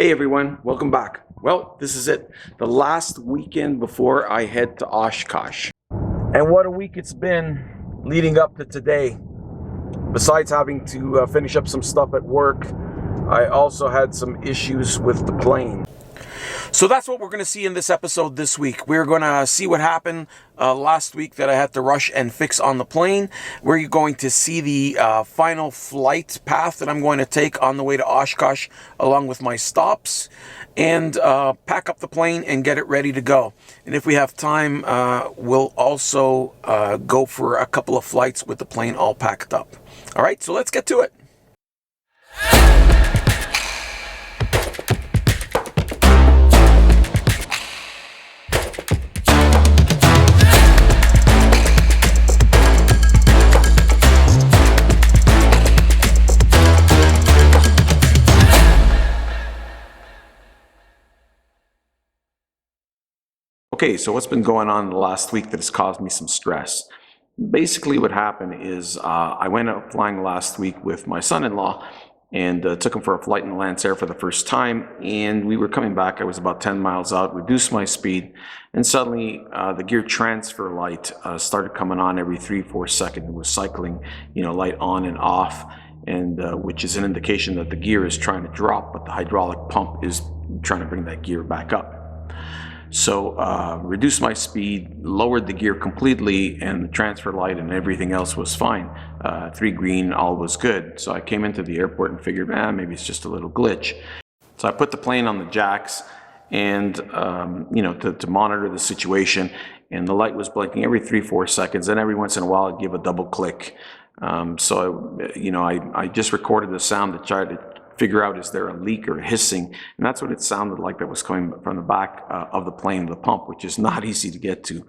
Hey everyone, welcome back. Well, this is it. The last weekend before I head to Oshkosh. And what a week it's been leading up to today. Besides having to finish up some stuff at work, I also had some issues with the plane. So that's what we're going to see in this episode this week. We're going to see what happened last week that I had to rush and fix on the plane. We're going to see the final flight path that I'm going to take on the way to Oshkosh along with my stops, and pack up the plane and get it ready to go. And if we have time, we'll also go for a couple of flights with the plane all packed up. All right, so let's get to it. Okay, so what's been going on in the last week that has caused me some stress? Basically what happened is I went out flying last week with my son-in-law and took him for a flight in the Lancer for the first time, and we were coming back. I was about 10 miles out, reduced my speed, and suddenly the gear transfer light started coming on every 3-4 seconds. It was cycling, light on and off, and which is an indication that the gear is trying to drop, but the hydraulic pump is trying to bring that gear back up. So reduced my speed, lowered the gear completely, and the transfer light and everything else was fine. 3 green, all was good. So I came into the airport and figured, maybe it's just a little glitch. So I put the plane on the jacks and, to monitor the situation, and the light was blinking every 3-4 seconds, and every once in a while I'd give a double click. I just recorded the sound to try to figure out, is there a leak or a hissing, and that's what it sounded like that was coming from the back of the plane, the pump, which is not easy to get to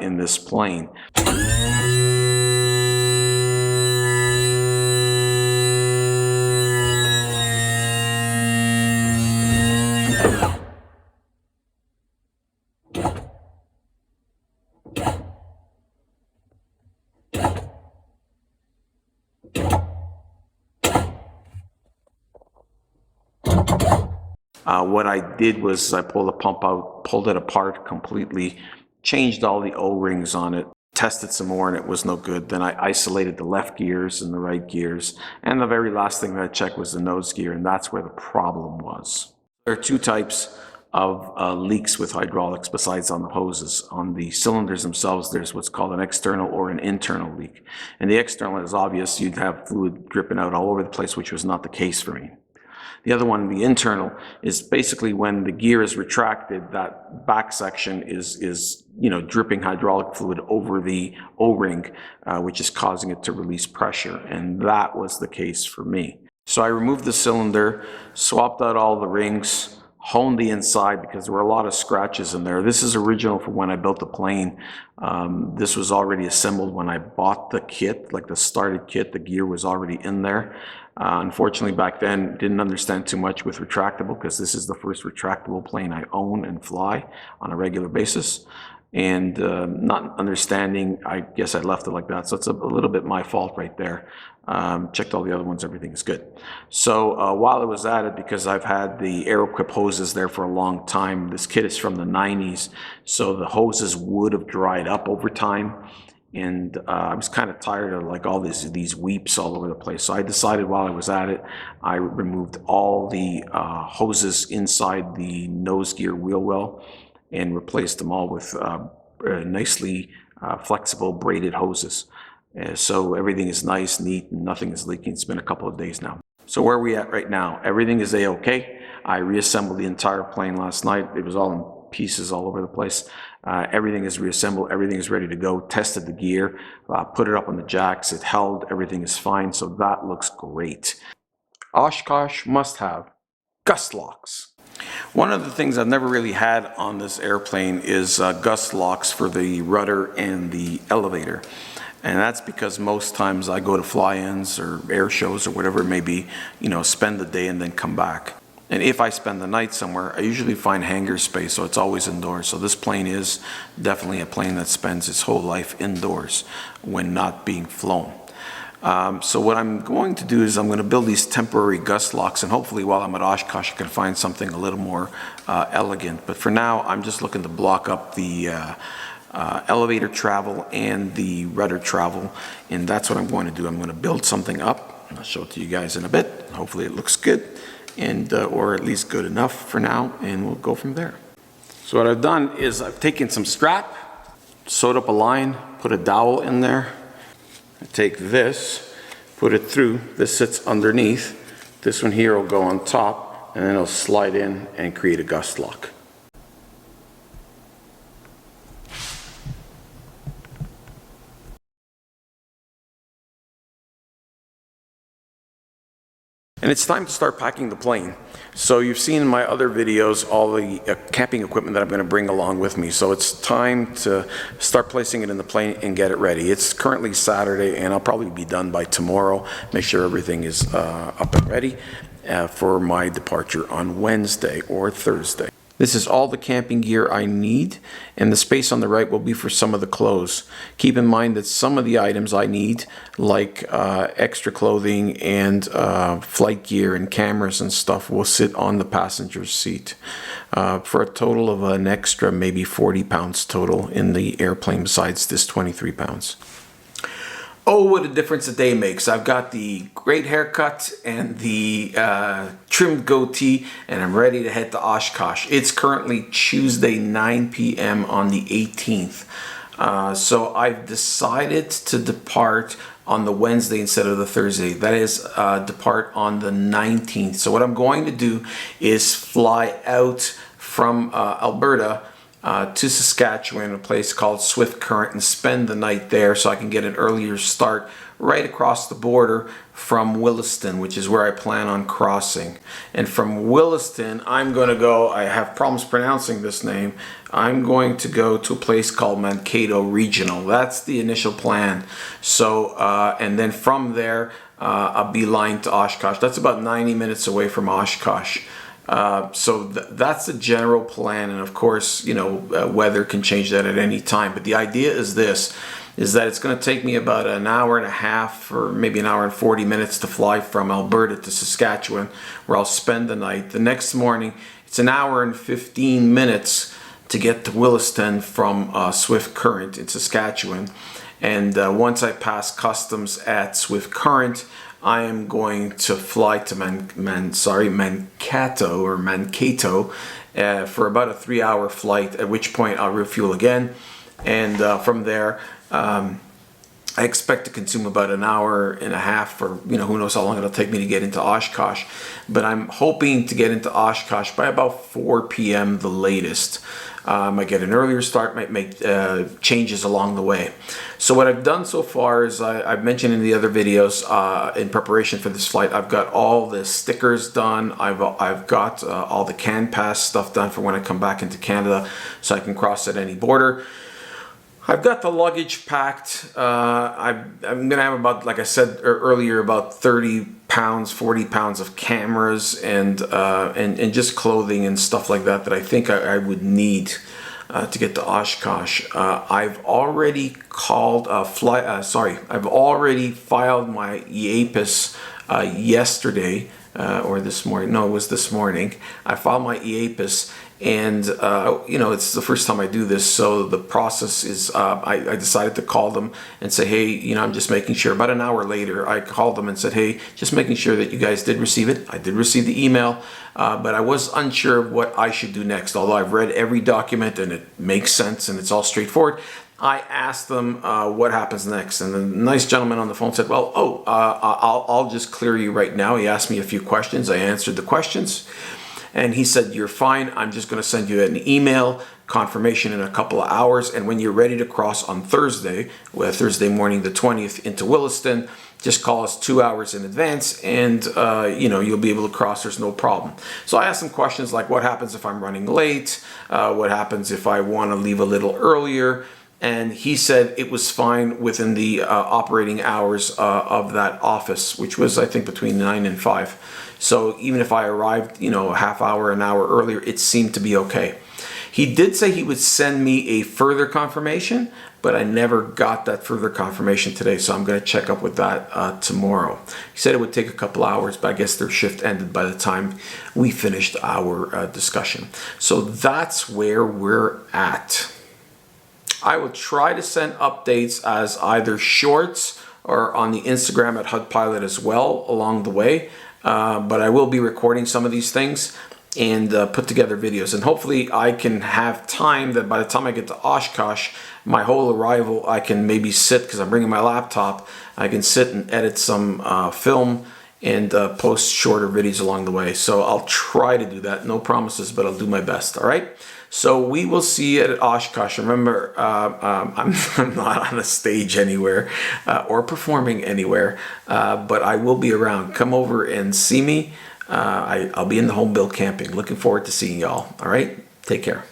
in this plane. What I did was I pulled the pump out, pulled it apart completely, changed all the O-rings on it, tested some more, and it was no good. Then I isolated the left gears and the right gears, and the very last thing that I checked was the nose gear, and that's where the problem was. There are 2 types of leaks with hydraulics besides on the hoses. On the cylinders themselves, there's what's called an external or an internal leak. And the external is obvious. You'd have fluid dripping out all over the place, which was not the case for me. The other one, the internal, is basically when the gear is retracted, that back section is dripping hydraulic fluid over the O-ring, which is causing it to release pressure, and that was the case for me. So I removed the cylinder, swapped out all the rings, honed the inside because there were a lot of scratches in there. This is original from when I built the plane. This was already assembled when I bought the kit, like the started kit. The gear was already in there. Unfortunately, back then, didn't understand too much with retractable because this is the first retractable plane I own and fly on a regular basis. And not understanding, I guess I left it like that. So it's a little bit my fault right there. Checked all the other ones, everything is good. So while I was at it, because I've had the Aeroquip hoses there for a long time, this kit is from the 90s, so the hoses would have dried up over time. And I was kind of tired of like all these weeps all over the place. So I decided while I was at it, I removed all the hoses inside the nose gear wheel well and replaced them all with nicely flexible braided hoses. So everything is nice, neat, and nothing is leaking. It's been a couple of days now. So where are we at right now? Everything is A-okay. I reassembled the entire plane last night. It was all in pieces all over the place. Everything is reassembled, everything is ready to go. Tested the gear, put it up on the jacks, it held, everything is fine, so that looks great. Oshkosh must have Gus Locks. One of the things I've never really had on this airplane is Gus Locks for the rudder and the elevator. And that's because most times I go to fly-ins or air shows or whatever it may be, spend the day and then come back. And if I spend the night somewhere, I usually find hangar space, so it's always indoors. So this plane is definitely a plane that spends its whole life indoors when not being flown. So what I'm going to do is I'm going to build these temporary Gus Locks, and hopefully while I'm at Oshkosh I can find something a little more elegant. But for now I'm just looking to block up the elevator travel and the rudder travel, and that's what I'm going to do. I'm going to build something up. I'll show it to you guys in a bit. Hopefully it looks good, and or at least good enough for now, and we'll go from there. So what I've done is I've taken some strap, sewed up a line, put a dowel in there. I take this, put it through, this sits underneath, this one here will go on top, and then it'll slide in and create a Gus lock. And it's time to start packing the plane. So you've seen in my other videos all the camping equipment that I'm going to bring along with me. So it's time to start placing it in the plane and get it ready. It's currently Saturday, and I'll probably be done by tomorrow. Make sure everything is up and ready for my departure on Wednesday or Thursday. This is all the camping gear I need, and the space on the right will be for some of the clothes. Keep in mind that some of the items I need, like extra clothing and flight gear and cameras and stuff, will sit on the passenger seat for a total of an extra maybe 40 pounds total in the airplane besides this 23 pounds. Oh, what a difference a day makes. I've got the great haircut and the trimmed goatee, and I'm ready to head to Oshkosh. It's currently Tuesday, 9 p.m. on the 18th. So I've decided to depart on the Wednesday instead of the Thursday. That is, depart on the 19th. So what I'm going to do is fly out from Alberta to Saskatchewan, a place called Swift Current, and spend the night there so I can get an earlier start right across the border from Williston, which is where I plan on crossing. And from Williston, I'm going to go, I have problems pronouncing this name, I'm going to go to a place called Mankato Regional. That's the initial plan. So, and then from there, a beeline to Oshkosh. That's about 90 minutes away from Oshkosh. So that's the general plan, and of course, you know, weather can change that at any time. But the idea is this, is that it's going to take me about an hour and a half or maybe an hour and 40 minutes to fly from Alberta to Saskatchewan, where I'll spend the night. The next morning, it's an hour and 15 minutes to get to Williston from Swift Current in Saskatchewan. And once I pass customs at Swift Current, I am going to fly to Mankato for about a 3-hour flight, at which point I'll refuel again. And from there, I expect to consume about an hour and a half, or you know, who knows how long it'll take me to get into Oshkosh. But I'm hoping to get into Oshkosh by about 4 p.m. the latest. I get an earlier start, might make changes along the way. So what I've done so far is I've mentioned in the other videos, in preparation for this flight, I've got all the stickers done. I've got all the CanPass stuff done for when I come back into Canada, so I can cross at any border. I've got the luggage packed. I'm going to have about, like I said earlier, about 30 pounds, 40 pounds of cameras and just clothing and stuff like that that I think I would need to get to Oshkosh. I've already called I've already filed my EAPIS yesterday or this morning. No, it was this morning. I filed my EAPIS. And, you know, it's the first time I do this, so the process is, I decided to call them and say, hey, you know, I'm just making sure. About an hour later, I called them and said, hey, just making sure that you guys did receive it. I did receive the email, but I was unsure of what I should do next. Although I've read every document and it makes sense and it's all straightforward, I asked them what happens next. And the nice gentleman on the phone said, well, I'll just clear you right now. He asked me a few questions. I answered the questions. And he said, you're fine. I'm just going to send you an email confirmation in a couple of hours. And when you're ready to cross on Thursday, Thursday morning, the 20th, into Williston, just call us 2 hours in advance and, you know, you'll be able to cross. There's no problem. So I asked him questions like, what happens if I'm running late? What happens if I want to leave a little earlier? And he said it was fine within the operating hours of that office, which was, I think, between 9 and 5. So even if I arrived, you know, a half hour, an hour earlier, it seemed to be okay. He did say he would send me a further confirmation, but I never got that further confirmation today, so I'm going to check up with that tomorrow. He said it would take a couple hours, but I guess their shift ended by the time we finished our discussion. So that's where we're at. I will try to send updates as either shorts or on the Instagram at HUD Pilot as well along the way, but I will be recording some of these things and put together videos, and hopefully I can have time that by the time I get to Oshkosh, my whole arrival, I can maybe sit, because I'm bringing my laptop, I can sit and edit some film and post shorter videos along the way. So I'll try to do that. No promises, but I'll do my best. All right. So we will see you at Oshkosh. Remember, I'm not on a stage anywhere or performing anywhere, but I will be around. Come over and see me. I'll be in the home built camping. Looking forward to seeing y'all. All right. Take care.